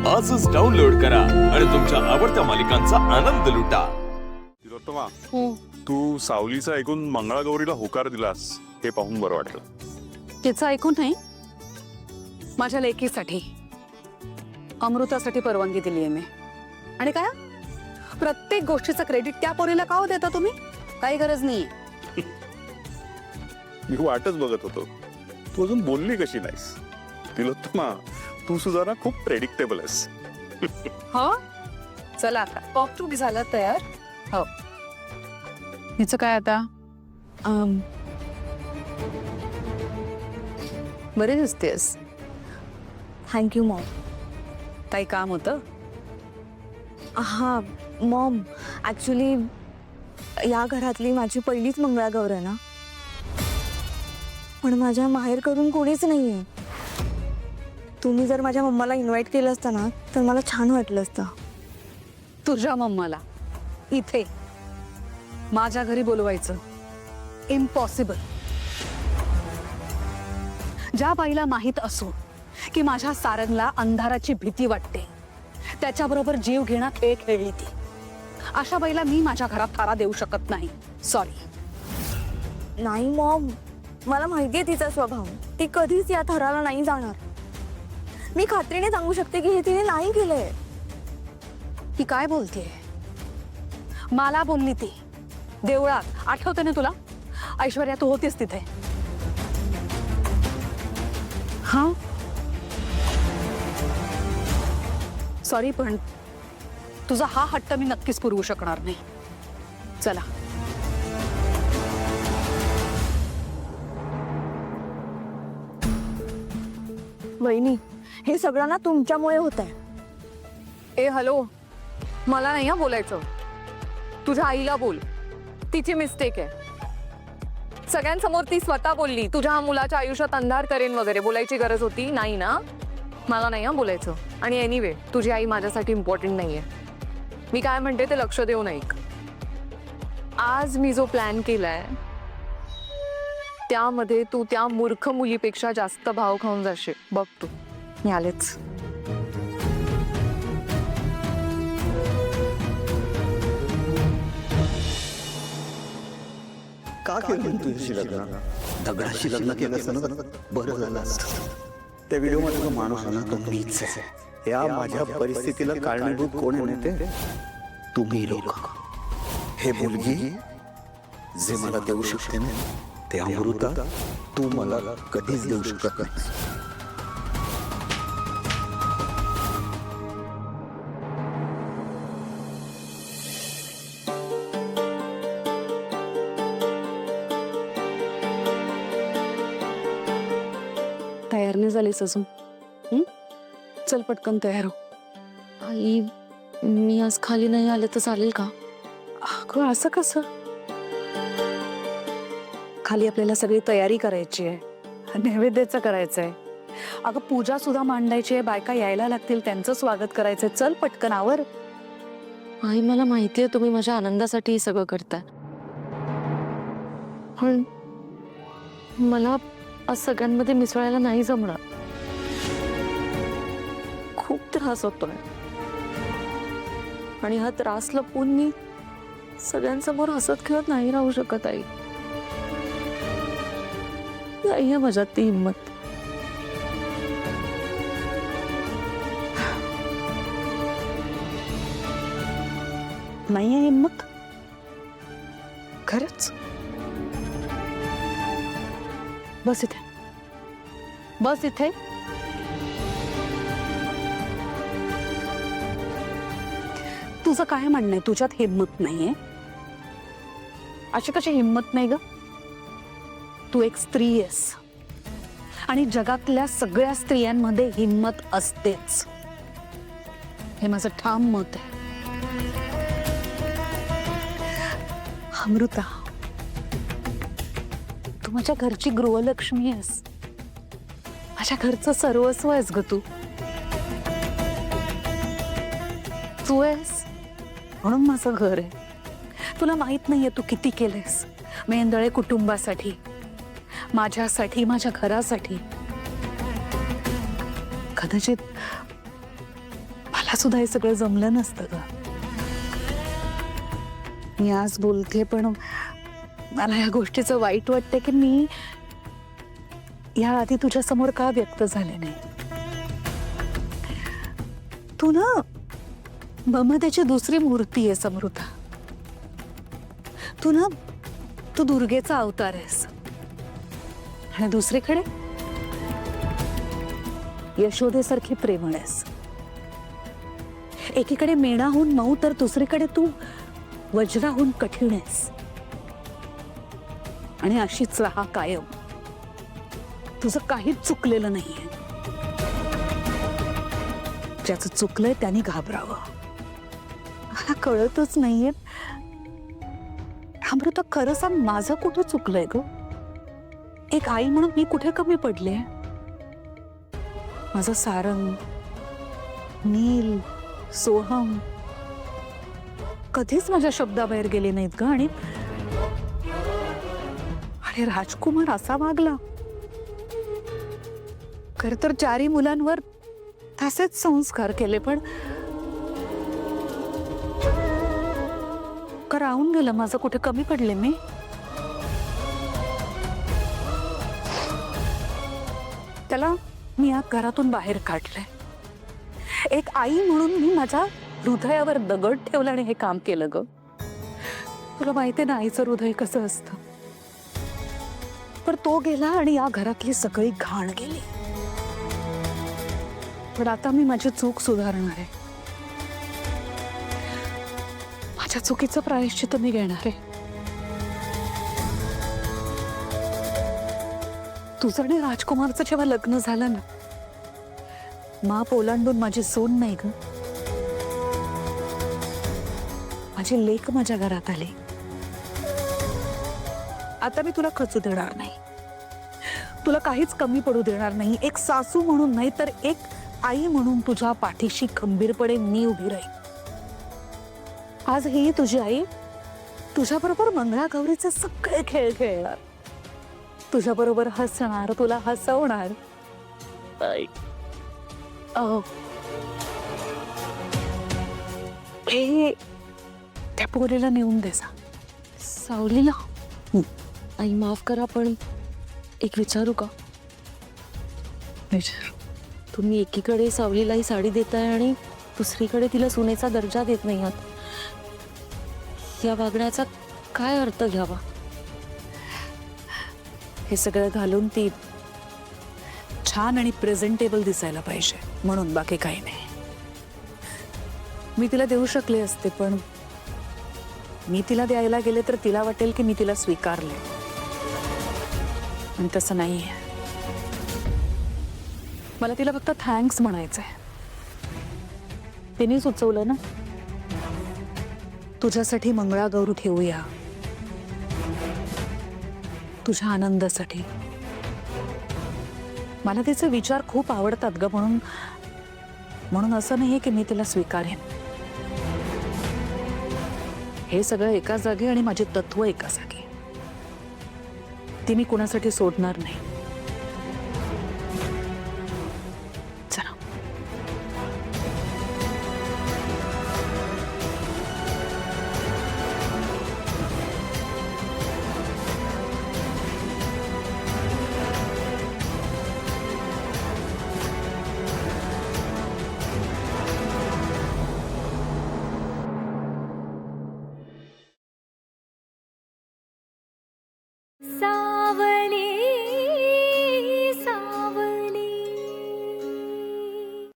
आजच डाउनलोड करा आणि तुमच्या आवडत्या मालिकांचा आनंद लुटा. तिलोत्तमा, तू सावलीचं ऐकून मंगळागौरीला होकार दिलास हे पाहून बरं वाटलं. तिचं ऐकून नाही, माझ्या लेकीसाठी अमृतासाठी परवानगी दिली आहे मी. आणि काय प्रत्येक गोष्टीचं क्रेडिट त्या पोरीला का हो देता तुम्ही? काही गरज नाही. मी वाटच बघत होतो, तू अजून बोलली कशी नाहीस. तिलोत्तमा, तू सुद्धा ना खूप प्रेडिक्टेबल आहेस. हो चला आता कॉकटूब झाला तयार. हो हिचं काय आता? बरी दिसतेस. Thank you Maugham. काही काम होतं? हां मॉम, ॲक्च्युली या घरातली माझी पहिलीच मंगळागौर आहे ना, पण माझ्या माहेरकडून कोणीच नाही आहे. तुम्ही जर माझ्या मम्माला इन्व्हाइट केलं असतं ना तर मला छान वाटलं असतं. तुझ्या मम्माला इथे माझ्या घरी बोलवायचं इम्पॉसिबल. ज्या बाईला माहित असो की माझ्या सारंगला अंधाराची भीती वाटते, त्याच्याबरोबर जीव घेणा खेळ खेळली ती, अशा बाईला मी माझ्या घरात थारा देऊ शकत नाही. सॉरी. नाही मॉम, मला माहिती आहे तिचा स्वभाव. ती कधीच या थराला नाही जाणार. मी खात्रीने सांगू शकते की हे तिने नाही केलंय. ती काय बोलतेय? मला बोलली ती देवळात, आठवते ना तुला? ऐश्वर्या तू होतीस तिथे. हा सॉरी, पण तुझा हा हट्ट मी नक्कीच पुरवू शकणार नाही. चला. वहिनी, हे सगळं ना तुमच्यामुळे होत आहे. ए हॅलो, मला नाही हा बोलायचं. तुझ्या आईला बोल, तिची मिस्टेक आहे. सगळ्यांसमोर ती स्वतः बोलली तुझ्या मुलाच्या आयुष्यात अंधार करेन वगैरे. बोलायची गरज होती नाही ना? मला नाही हा बोलायचं. आणि एनिवे, तुझी आई माझ्यासाठी इम्पॉर्टंट नाहीये. मी काय म्हणते ते लक्ष देऊन ऐक. आज मी जो प्लॅन केलाय त्यामध्ये तू त्या मूर्ख मुलीपेक्षा जास्त भाव खाऊन जाशील. बघ तू, मी आलेच. का केलं तुझ्याशी लग्न? दगडाशी लग्न केलं असतं ना बरं झालं असतं. त्या व्हिडिओमध्ये जो माणूस आहे ना तो मीच आहे. या माझ्या परिस्थितीला कारणीभूत कोण आहे माहिती? तुम्ही लोक. हे मुलगी जे मला देऊ शकते ना ते अमृता तू मला कधीच देऊ शकत नाही. तयार नाही झालीस अजून? चल पटकन तयार हो. आई, मी आज खाली नाही आले तर चालेल का? अगं असं कसं? खाली आपल्याला सगळी तयारी करायची आहे, नैवेद्याचं करायचं आहे. अगं पूजा सुद्धा मांडायची आहे, बायका यायला लागतील, त्यांचं स्वागत करायचंय. चल पटकन आवर. आई, मला माहिती आहे तुम्ही माझ्या आनंदासाठी हे सगळं करताय, पण मला आज सगळ्यांमध्ये मिसळायला नाही जमणार. खूप त्रास होतोय आणि हा त्रास लपवून मी सगळ्यांसमोर हसत खेळत नाही राहू शकत. आई, नाही आहे माझ्यात ती हिंमत. नाहीये हिंमत खरंच? बस इथे, बस इथे. तुझं काय म्हणणं आहे? तुझ्यात हिंमत नाहीये? अशी कशी हिंमत नाही ग? तू एक स्त्री आहेस आणि जगातल्या सगळ्या स्त्रियांमध्ये हिंमत असतेच, हे माझं ठाम मत आहे. अमृता, तू माझ्या घरची गृहलक्ष्मी आहेस. माझ्या घरचं सर्वस्व आहेस ग तू. तू आहेस म्हणून माझं घर आहे. तुला माहित नाहीये तू किती केलेस मेंदळे कुटुंबासाठी, माझ्यासाठी, माझ्या घरासाठी. कदाचित मला सुद्धा हे सगळं जमलं नसतं ग. मी आज बोलते पण मला या गोष्टीचं वाईट वाटतंय की मी या आधी तुझ्या समोर का व्यक्त झाले नाही. तू ना ममतेची दुसरी मूर्ती आहे समृद्धा. तू दुर्गेचा अवतार आहेस आणि दुसरीकडे यशोदेसारखी प्रेमळ आहेस. एकीकडे मेणाहून मऊ तर दुसरीकडे तू वज्राहून कठीण आहेस. आणि अशीच राहा कायम. तुझं काहीच चुकलेलं नाहीये. ज्याचं चुकलंय त्यांनी घाबरावं. मला कळतच नाहीये अमृता, खरं सांग माझं कुठं चुकलंय ग. एक आई म्हणून मी कुठे कमी पडले. माझं सारंग, नील, सोहम कधीच माझ्या शब्दाबाहेर गेले नाहीत ग. आणि राजकुमार असा वागला. खरं तर 4 मुलांवर तसेच संस्कार केले पण का राहून गेलं. माझं कुठे कमी पडले मी. त्याला मी या घरातून बाहेर काढले. एक आई म्हणून मी माझ्या हृदयावर दगड ठेवल्याने हे काम केलं ग. तुला माहितीये ना आईचं हृदय कसं असतं. पण तो गेला आणि या घरातली सगळी घाण गेली. पण आता मी माझी चूक सुधारणार आहे. माझ्या चुकीचं प्रायश्चित्त मी घेणार आहे. तुझं आणि राजकुमारचं जेव्हा लग्न झालं ना, माप ओलांडून माझी सून नाही ग, माझी लेक माझ्या घरात आली. आता मी तुला खचू देणार नाही. तुला काहीच कमी पडू देणार नाही. एक सासू म्हणून नाही तर एक आई म्हणून तुझ्या पाठीशी खंबीरपणे मी उभी राहील. आज ही तुझी आई तुझ्या बरोबर मंगळागौरीचे सगळे खेळ खेळणार. तुझ्या बरोबर हसणार, तुला हसवणार. हे त्या पोरीला नेऊन दे जा. सावलीला आई माफ करा पण एक विचारू का. तुम्ही एकीकडे सावलीला ही साडी देताय आणि दुसरीकडे तिला सुनेचा दर्जा देत नाही आहात. या वागण्याचा काय अर्थ घ्यावा. हे सगळं घालून ती छान आणि प्रेझेंटेबल दिसायला पाहिजे म्हणून, बाकी काही नाही. मी तिला देऊ शकले असते पण मी तिला द्यायला गेले तर तिला वाटेल की मी तिला स्वीकारले. पण तसं नाहीये. मला तिला फक्त थँक्स म्हणायचंय. तिने सुचवलं ना, तुझ्यासाठी मंगळागौर ठेवूया, तुझ्या आनंदासाठी. मला तिचे विचार खूप आवडतात ग. म्हणून असं नाहीये की मी तिला स्वीकारेन. हे सगळं एका जागी आणि माझे तत्व एका जागी. ती मी कुणासाठी सोडणार नाही. चला. सा